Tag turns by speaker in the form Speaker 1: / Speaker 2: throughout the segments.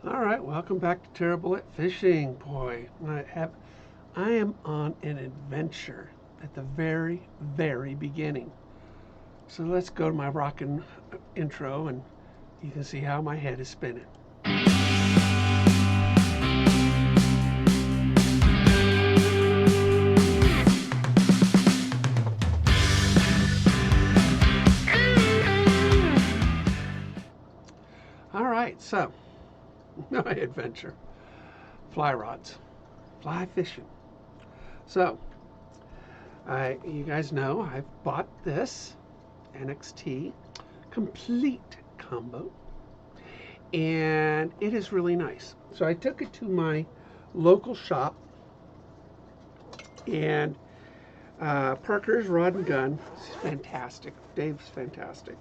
Speaker 1: All right, welcome back to Terrible at Fishing. Boy, I am on an adventure at the very, very beginning. So let's go to my rockin' intro, and you can see how my head is spinning. All right, so my adventure, fly rods, fly fishing. So, you guys know I've bought this NXT complete combo, and it is really nice. So I took it to my local shop, and Parker's Rod and Gun is fantastic. Dave's fantastic.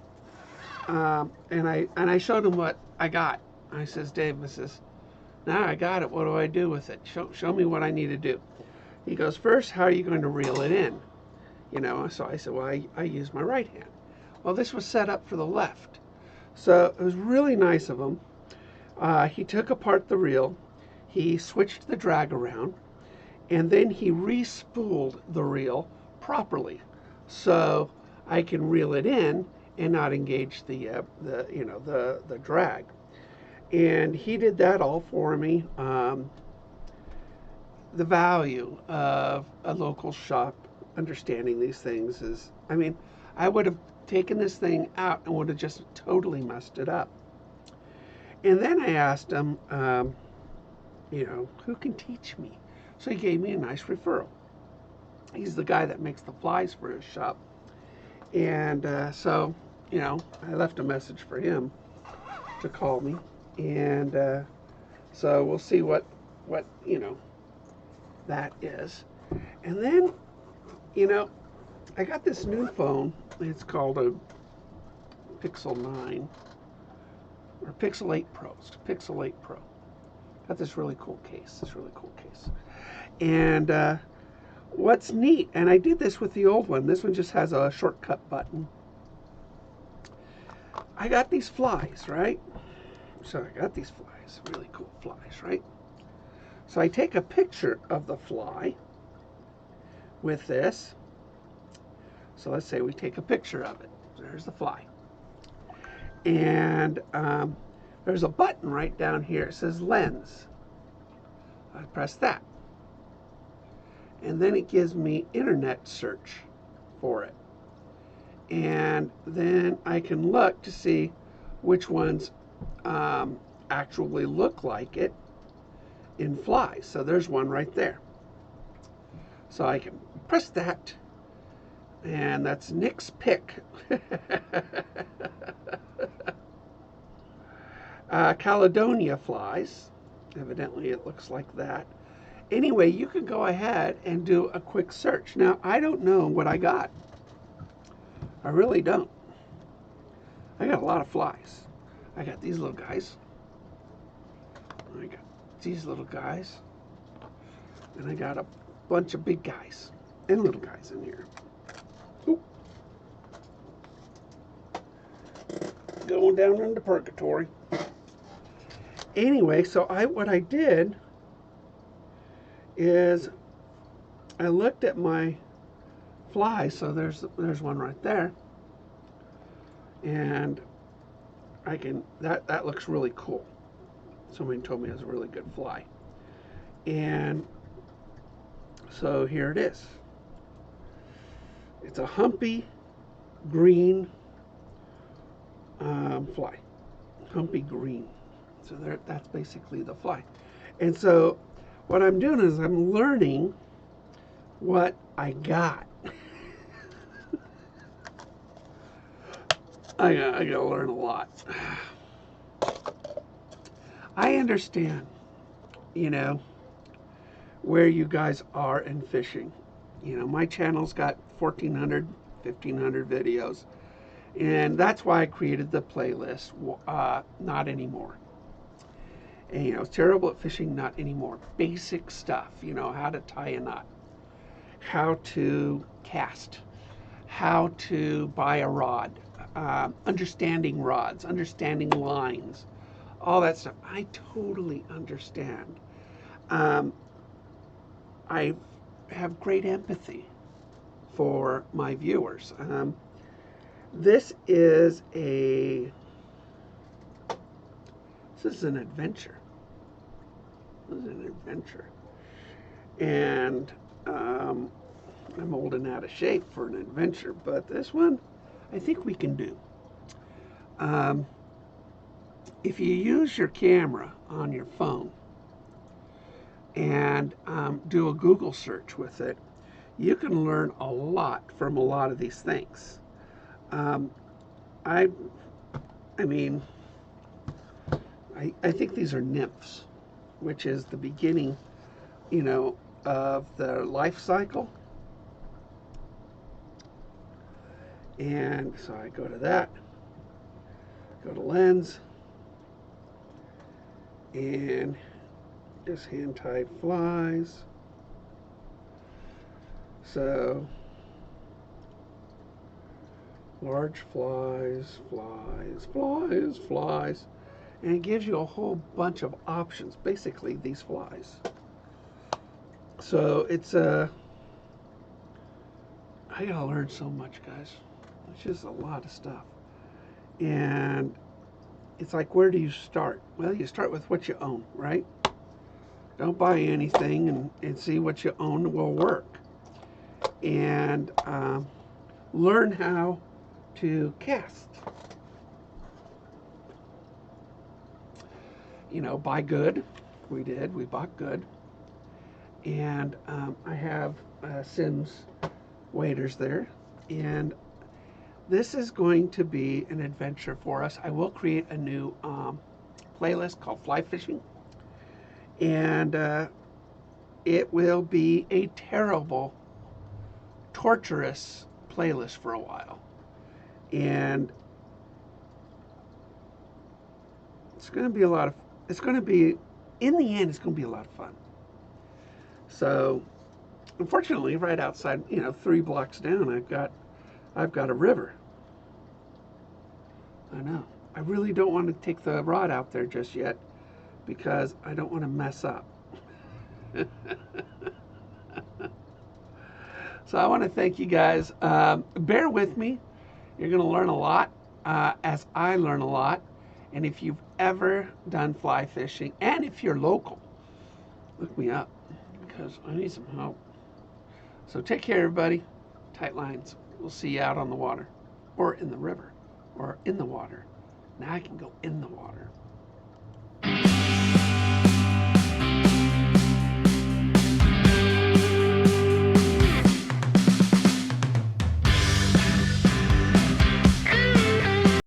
Speaker 1: And I showed him what I got. I says, Dave, now I got it. What do I do with it? Show me what I need to do. He goes, first, how are you going to reel it in? So I said, well, I use my right hand. Well, this was set up for the left. So it was really nice of him. He took apart the reel. He switched the drag around, and then he re-spooled the reel properly, so I can reel it in and not engage the drag. And he did that all for me. The value of a local shop understanding these things is, I would have taken this thing out and would have just totally messed it up. And then I asked him, who can teach me? So he gave me a nice referral. He's the guy that makes the flies for his shop. And so, I left a message for him to call me. And so we'll see what that is. And then, I got this new phone. It's called a Pixel 9 or Pixel 8 Pro. It's Pixel 8 Pro. Got this really cool case. And what's neat, and I did this with the old one. This one just has a shortcut button. I got these flies, right? So I got these flies, really cool flies, right? So I take a picture of the fly with this. So let's say we take a picture of it. There's the fly. And there's a button right down here. It says lens. I press that. And then it gives me internet search for it. And then I can look to see which ones actually look like it in flies. So there's one right there. So I can press that, and that's Nick's pick. Caledonia flies. Evidently it looks like that. Anyway, you can go ahead and do a quick search. Now, I don't know what I got. I really don't. I got a lot of flies. I got these little guys. I got these little guys. And I got a bunch of big guys and little guys in here. Ooh. Going down into purgatory. Anyway, so what I did is I looked at my flies. So there's one right there, and I can that looks really cool. Somebody told me it was a really good fly, and so here it is. It's a humpy green fly, humpy green. So that's basically the fly. And so what I'm doing is I'm learning what I got. I gotta learn a lot. I understand, where you guys are in fishing. My channel's got 1,400, 1,500 videos. And that's why I created the playlist, Not Anymore. And, terrible at fishing, not anymore. Basic stuff, how to tie a knot, how to cast, how to buy a rod, understanding rods, understanding lines, all that stuff. I totally understand. Um, I have great empathy for my viewers. This is a this is an adventure. This is an adventure, and I'm old and out of shape for an adventure, but this one I think we can do. Um, if you use your camera on your phone and do a Google search with it, you can learn a lot from a lot of these things. Um, I, I mean, I think these are nymphs, which is the beginning, of the life cycle. And so I go to that, go to lens, and just hand-tied flies. So large flies, flies, flies, flies, and it gives you a whole bunch of options, basically these flies. So it's I gotta learn so much, guys. It's just a lot of stuff. And it's like, where do you start? Well, you start with what you own, right? Don't buy anything and see what you own will work. And learn how to cast. Buy good. We did. We bought good. And I have Sims waders there. And this is going to be an adventure for us. I will create a new playlist called Fly Fishing. And it will be a terrible, torturous playlist for a while. And it's going to be in the end, it's going to be a lot of fun. So, unfortunately, right outside, 3 blocks down, I've got a river. I know. I really don't want to take the rod out there just yet because I don't want to mess up. So I want to thank you guys. Bear with me. You're going to learn a lot as I learn a lot. And if you've ever done fly fishing, and if you're local, look me up because I need some help. So take care, everybody. Tight lines. We'll see you out on the water or in the river or in the water. Now I can go in the water.